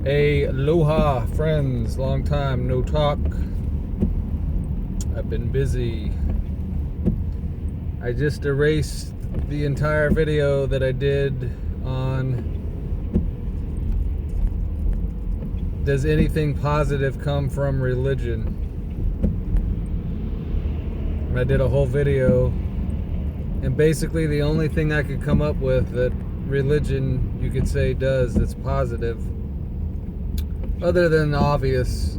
Aloha, friends. Long time no talk. I've been busy. I just erased the entire video that I did on does anything positive come from religion? And I did a whole video, and basically the only thing I could come up with that religion, you could say, does that's positive, other than obvious,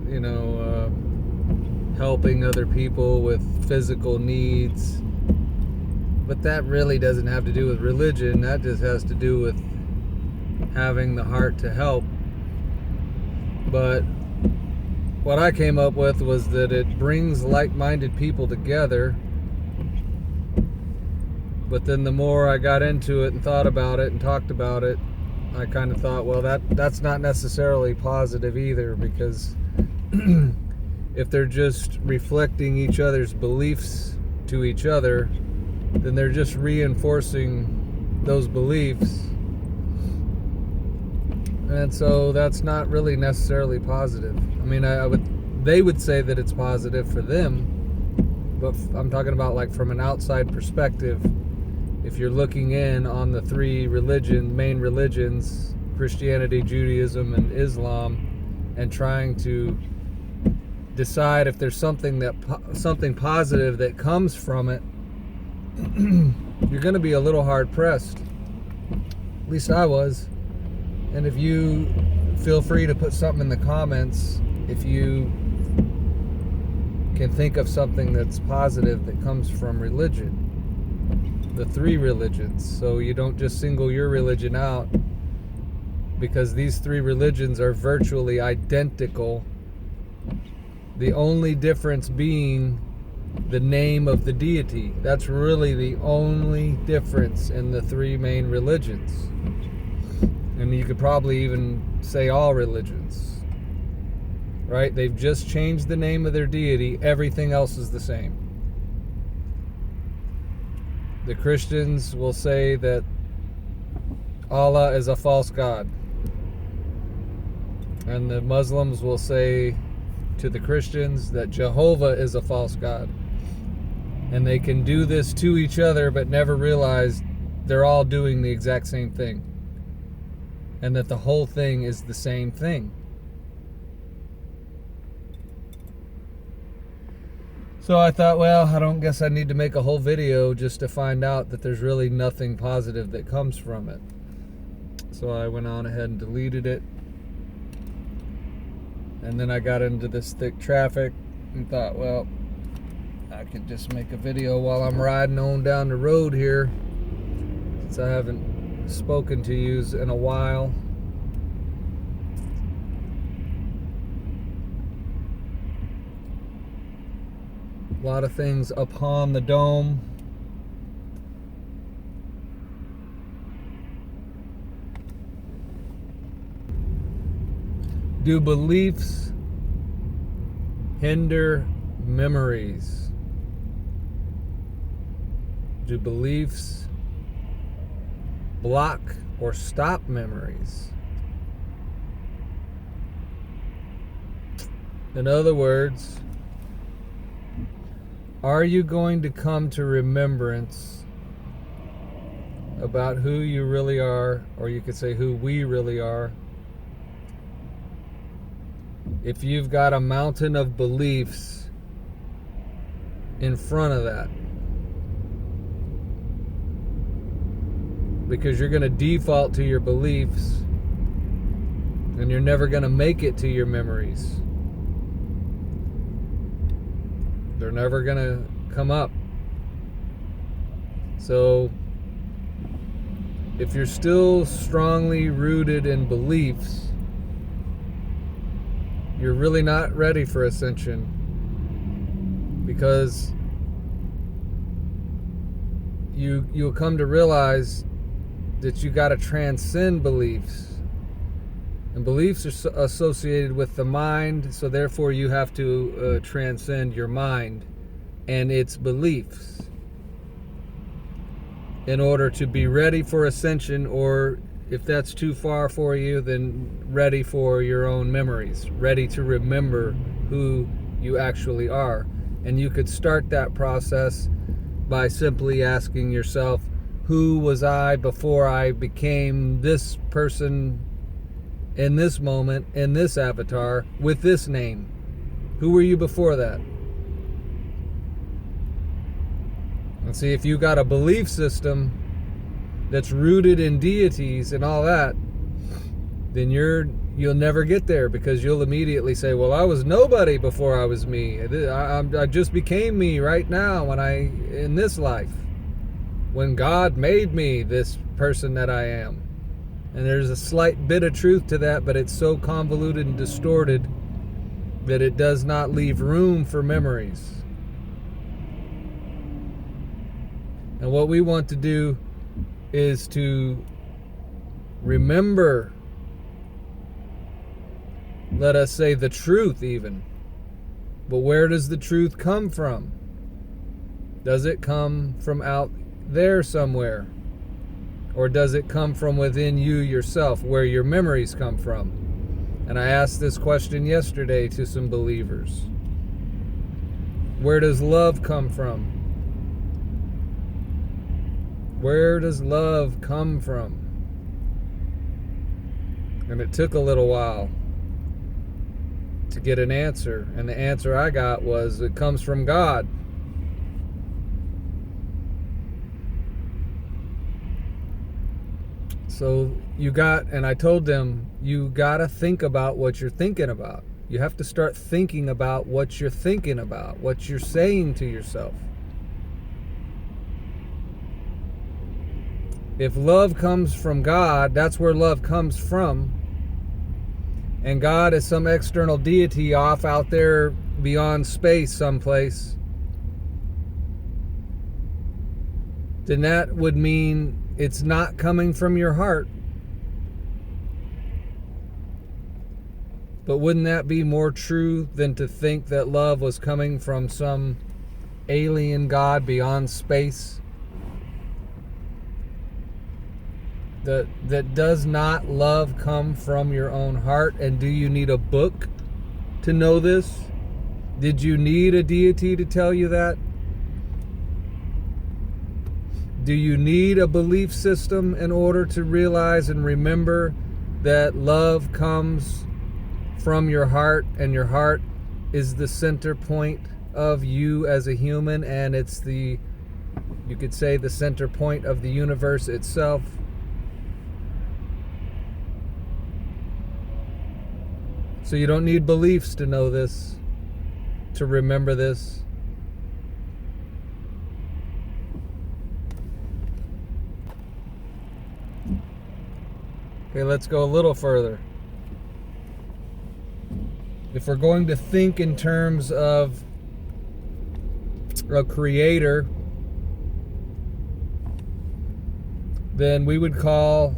helping other people with physical needs. But that really doesn't have to do with religion. That just has to do with having the heart to help. But what I came up with was that it brings like-minded people together. But then the more I got into it and thought about it and talked about it, I kind of thought, well, that's not necessarily positive either, because if they're just reflecting each other's beliefs to each other, then they're just reinforcing those beliefs. And so that's not really necessarily positive. I mean, they would say that it's positive for them, but I'm talking about like from an outside perspective. If you're looking in on the three main religions, Christianity, Judaism, and Islam, and trying to decide if there's something positive that comes from it, you're going to be a little hard pressed. At least I was. And if you feel free to put something in the comments if you can think of something that's positive that comes from religion. The three religions, so you don't just single your religion out, because these three religions are virtually identical, the only difference being the name of the deity. That's really the only difference in the three main religions. And you could probably even say all religions, right? They've just changed the name of their deity. Everything else is the same. The Christians will say that Allah is a false god. And the Muslims will say to the Christians that Jehovah is a false god. And they can do this to each other but never realize they're all doing the exact same thing. And that the whole thing is the same thing. So I thought, well, I don't guess I need to make a whole video just to find out that there's really nothing positive that comes from it. So I went on ahead and deleted it. And then I got into this thick traffic and thought, well, I could just make a video while I'm riding on down the road here, since I haven't spoken to you in a while. A lot of things upon the dome. Do beliefs hinder memories? Do beliefs block or stop memories? In other words, are you going to come to remembrance about who you really are, or you could say who we really are, if you've got a mountain of beliefs in front of that? Because you're going to default to your beliefs, and you're never going to make it to your memories. They're never going to come up. So if you're still strongly rooted in beliefs, you're really not ready for ascension, because you'll come to realize that you got to transcend beliefs. And beliefs are associated with the mind, so therefore you have to transcend your mind and its beliefs in order to be ready for ascension, or if that's too far for you, then ready for your own memories, ready to remember who you actually are. And you could start that process by simply asking yourself, who was I before I became this person in this moment, in this avatar, with this name? Who were you before that? And see, if you got a belief system that's rooted in deities and all that, then you'll never get there, because you'll immediately say, well, I was nobody before I was me. I just became me right now in this life, when God made me this person that I am. And there's a slight bit of truth to that, but it's so convoluted and distorted that it does not leave room for memories. And what we want to do is to remember, let us say, the truth even. But where does the truth come from? Does it come from out there somewhere? Or does it come from within you yourself, where your memories come from? And I asked this question yesterday to some believers. Where does love come from? Where does love come from? And it took a little while to get an answer. And the answer I got was, it comes from God. So and I told them, you got to think about what you're thinking about. You have to start thinking about what you're thinking about, what you're saying to yourself. If love comes from God, that's where love comes from. And God is some external deity off out there beyond space someplace. Then that would mean it's not coming from your heart. But wouldn't that be more true than to think that love was coming from some alien God beyond space? That does not love come from your own heart? And do you need a book to know this? Did you need a deity to tell you that? Do you need a belief system in order to realize and remember that love comes from your heart, and your heart is the center point of you as a human, and it's you could say, the center point of the universe itself? So you don't need beliefs to know this, to remember this. Okay, let's go a little further. If we're going to think in terms of a creator, then we would call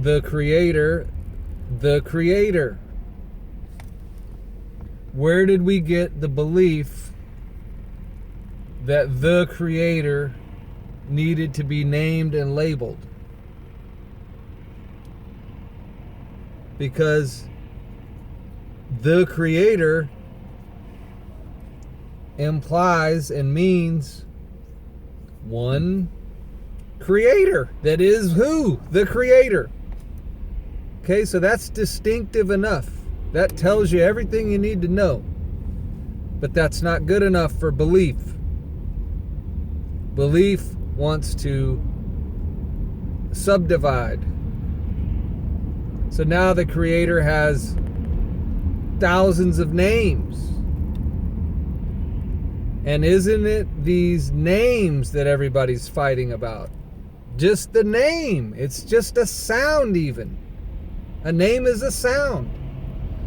the creator the creator. Where did we get the belief that the creator needed to be named and labeled? Because the creator implies and means one creator. That is who? The creator. Okay, so that's distinctive enough. That tells you everything you need to know. But that's not good enough for belief. Belief wants to subdivide. So now the creator has thousands of names. And isn't it these names that everybody's fighting about? Just the name. It's just a sound even. A name is a sound.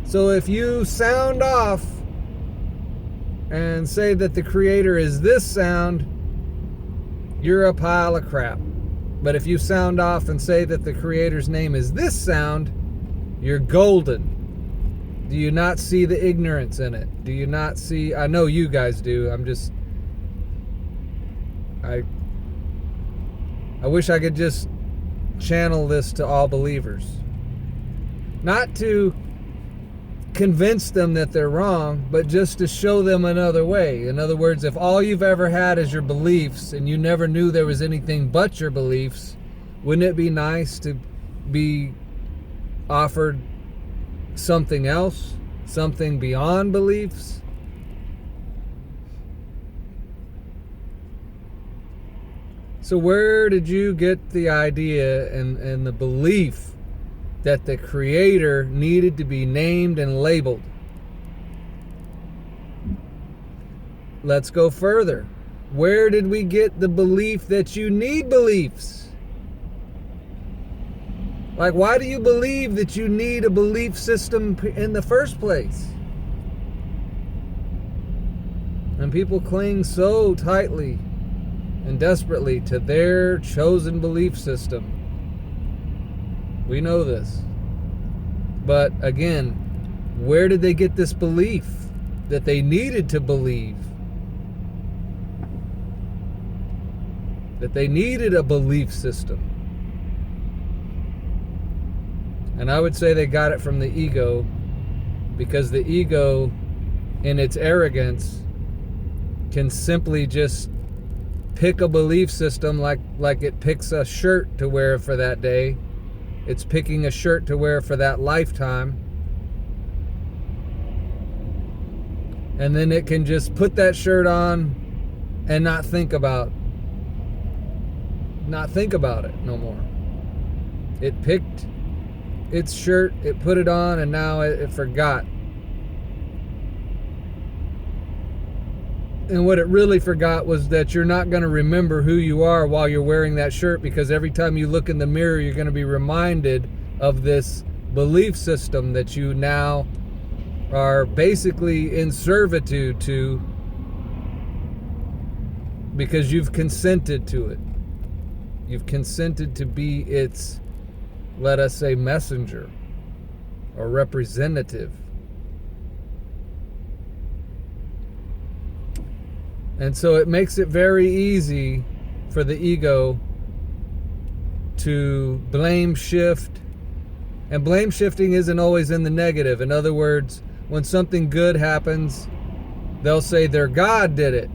So if you sound off and say that the creator is this sound, you're a pile of crap. But if you sound off and say that the creator's name is this sound, you're golden. Do you not see the ignorance in it? Do you not see? I know you guys do. I wish I could just channel this to all believers. Not to convince them that they're wrong, but just to show them another way. In other words, if all you've ever had is your beliefs and you never knew there was anything but your beliefs, wouldn't it be nice to be offered something else, something beyond beliefs? So where did you get the idea and the belief that the Creator needed to be named and labeled? Let's go further. Where did we get the belief that you need beliefs? Like, why do you believe that you need a belief system in the first place? And people cling so tightly and desperately to their chosen belief system. We know this. But again, where did they get this belief that they needed to believe? That they needed a belief system? And I would say they got it from the ego, because the ego, in its arrogance, can simply just pick a belief system like it picks a shirt to wear for that day. It's picking a shirt to wear for that lifetime. And then it can just put that shirt on and not think about it no more. It picked its shirt, it put it on, and now it forgot. And what it really forgot was that you're not going to remember who you are while you're wearing that shirt, because every time you look in the mirror, you're going to be reminded of this belief system that you now are basically in servitude to, because you've consented to it. You've consented to be its, let us say, messenger or representative. And so it makes it very easy for the ego to blame shift. And blame shifting isn't always in the negative. In other words, when something good happens, they'll say their God did it.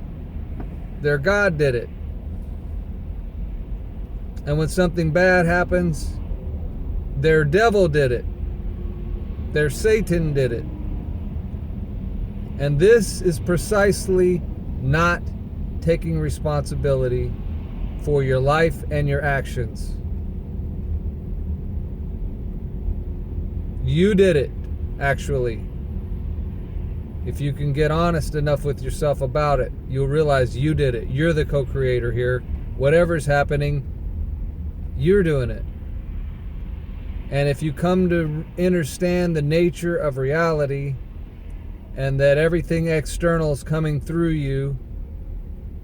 Their God did it. And when something bad happens, their devil did it. Their Satan did it. And this is precisely not taking responsibility for your life and your actions. You did it, actually. If you can get honest enough with yourself about it, you'll realize you did it. You're the co-creator here. Whatever's happening, you're doing it. And if you come to understand the nature of reality, and that everything external is coming through you,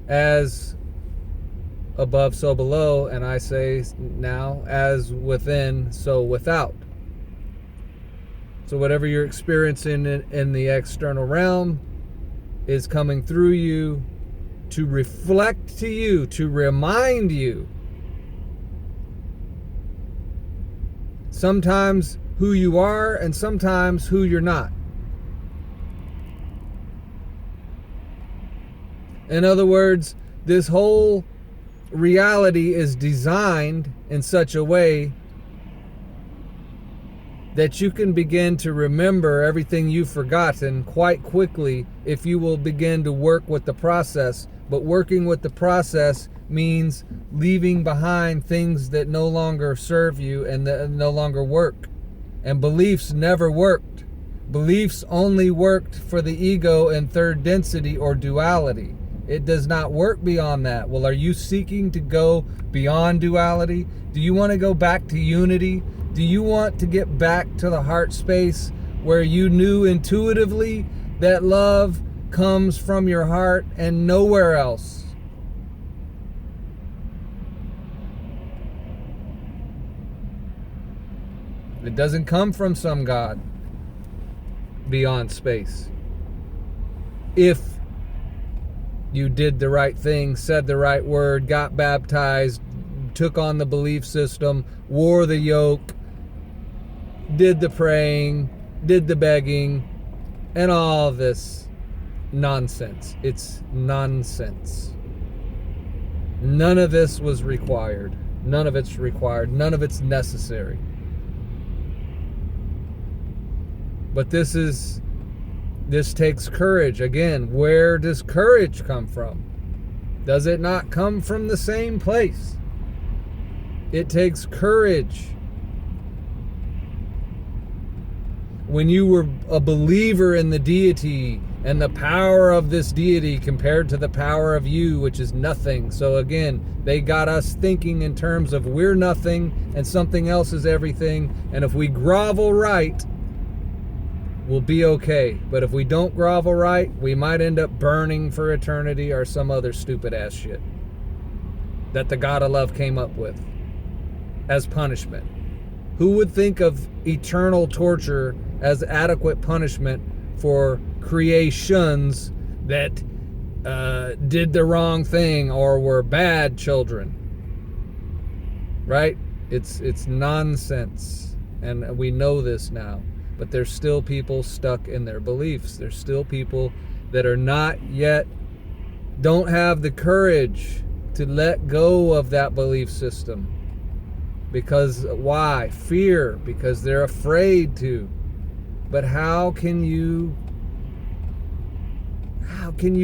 as above so below, and I say now as within so without. So whatever you're experiencing in the external realm is coming through you to reflect to you, to remind you sometimes who you are and sometimes who you're not. In other words, this whole reality is designed in such a way that you can begin to remember everything you've forgotten quite quickly if you will begin to work with the process. But working with the process means leaving behind things that no longer serve you and that no longer work. And beliefs never worked. Beliefs only worked for the ego in third density or duality. It does not work beyond that. Well, are you seeking to go beyond duality? Do you want to go back to unity? Do you want to get back to the heart space where you knew intuitively that love comes from your heart and nowhere else? It doesn't come from some God beyond space. If you did the right thing, said the right word, got baptized, took on the belief system, wore the yoke, did the praying, did the begging, and all this nonsense. It's nonsense. None of this was required. None of it's required. None of it's necessary. But this takes courage. Again, where does courage come from? Does it not come from the same place? It takes courage. When you were a believer in the deity and the power of this deity compared to the power of you, which is nothing. So again, they got us thinking in terms of we're nothing and something else is everything. And if we grovel right, we'll be okay. But if we don't grovel right, we might end up burning for eternity or some other stupid ass shit that the God of love came up with as punishment. Who would think of eternal torture as adequate punishment for creations that did the wrong thing or were bad children? Right? It's nonsense. And we know this now. But there's still people stuck in their beliefs. There's still people that are not yet, don't have the courage to let go of that belief system. Because why? Fear. Because they're afraid to. But how can you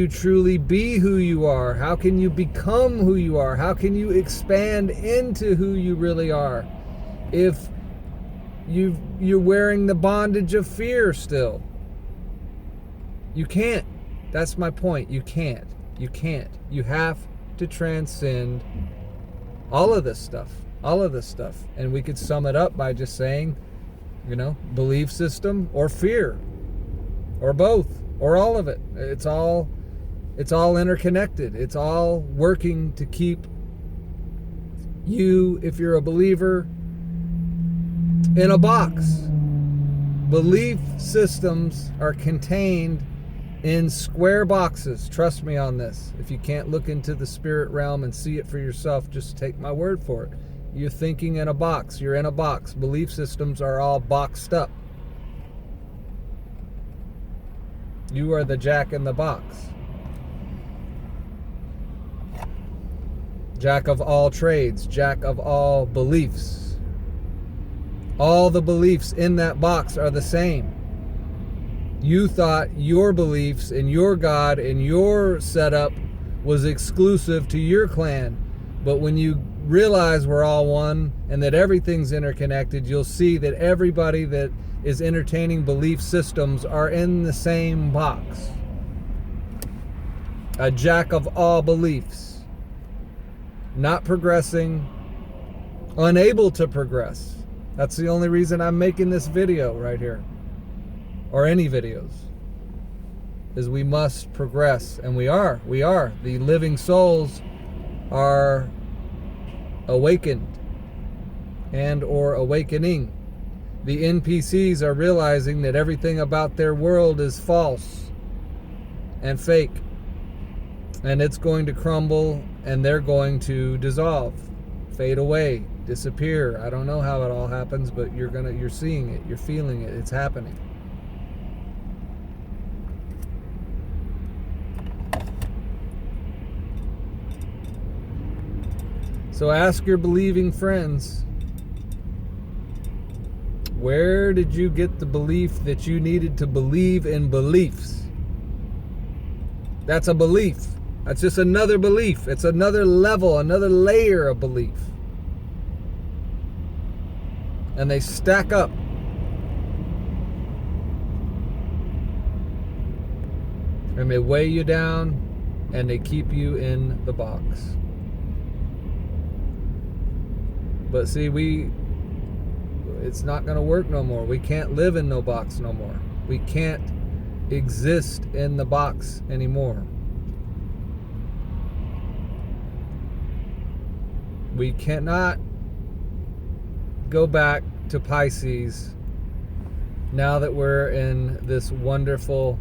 truly be who you are? How can you become who you are? How can you expand into who you really are if you're wearing the bondage of fear still? You can't. That's my point. You can't. You can't. You have to transcend all of this stuff. All of this stuff. And we could sum it up by just saying, belief system or fear. Or both. Or all of it. It's all interconnected. It's all working to keep you, if you're a believer, in a box. Belief systems are contained in square boxes. Trust me on this. If you can't look into the spirit realm and see it for yourself, just take my word for it. You're thinking in a box. You're in a box. Belief systems are all boxed up. You are the jack in the box. Jack of all trades. Jack of all beliefs. All the beliefs in that box are the same. You thought your beliefs and your God and your setup was exclusive to your clan. But when you realize we're all one and that everything's interconnected, you'll see that everybody that is entertaining belief systems are in the same box. A jack of all beliefs. Not progressing. Unable to progress. That's the only reason I'm making this video right here. Or any videos. Is we must progress. And we are. We are. The living souls are awakened. And or awakening. The NPCs are realizing that everything about their world is false. And fake. And it's going to crumble. And they're going to dissolve. Fade away. Disappear. I don't know how it all happens, but you're seeing it, you're feeling it, it's happening. So ask your believing friends, where did you get the belief that you needed to believe in beliefs? That's a belief. That's just another belief. It's another level, another layer of belief. And they stack up. And they weigh you down, and they keep you in the box. But see, it's not going to work no more. We can't live in no box no more. We can't exist in the box anymore. We cannot go back to Pisces now that we're in this wonderful,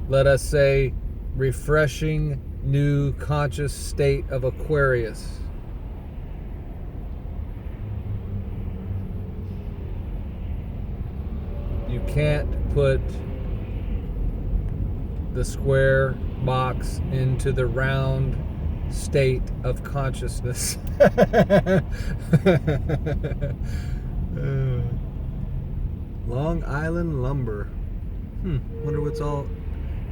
let us say, refreshing new conscious state of Aquarius. You can't put the square box into the round state of consciousness. Long Island lumber. Wonder what's all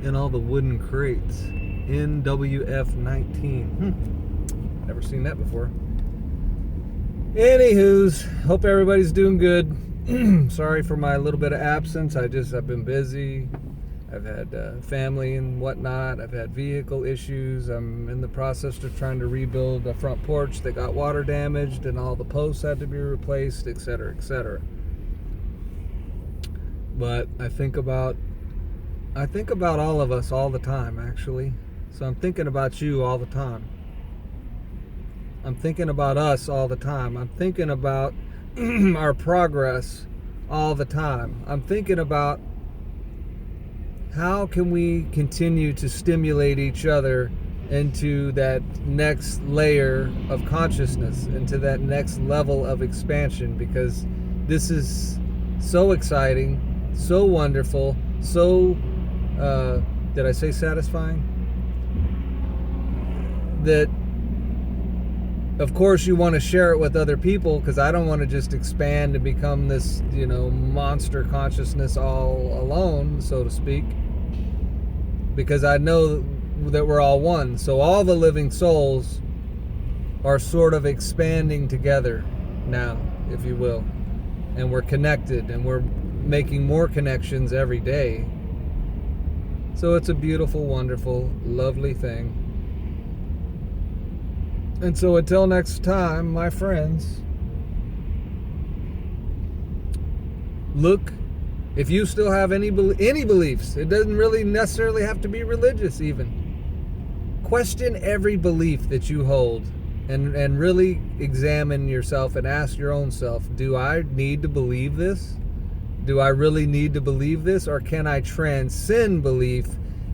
in all the wooden crates. NWF19. Never seen that before. Anywho's, hope everybody's doing good. Sorry for my little bit of absence. I've been busy. I've had family and whatnot. I've had vehicle issues. I'm in the process of trying to rebuild a front porch that got water damaged, and all the posts had to be replaced, etc., etc. But I think about all of us all the time, actually. So I'm thinking about you all the time. I'm thinking about us all the time. I'm thinking about our progress all the time. I'm thinking about how can we continue to stimulate each other into that next layer of consciousness, into that next level of expansion, because this is so exciting, so wonderful, so, did I say satisfying? That, of course, you want to share it with other people, because I don't want to just expand and become this, monster consciousness all alone, so to speak. Because I know that we're all one. So all the living souls are sort of expanding together now, if you will. And we're connected, and we're making more connections every day. So it's a beautiful, wonderful, lovely thing. And so until next time, my friends, look, if you still have any beliefs, it doesn't really necessarily have to be religious even. Question every belief that you hold, and really examine yourself and ask your own self, do I need to believe this? Do I really need to believe this? Or can I transcend belief,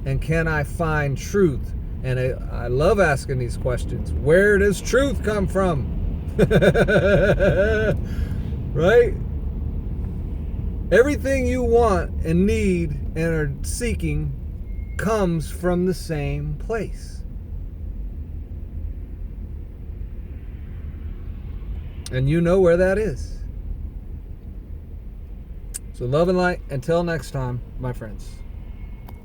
and can I find truth? And I love asking these questions. Where does truth come from? Right? Everything you want and need and are seeking comes from the same place. And you know where that is. So love and light. Until next time, my friends.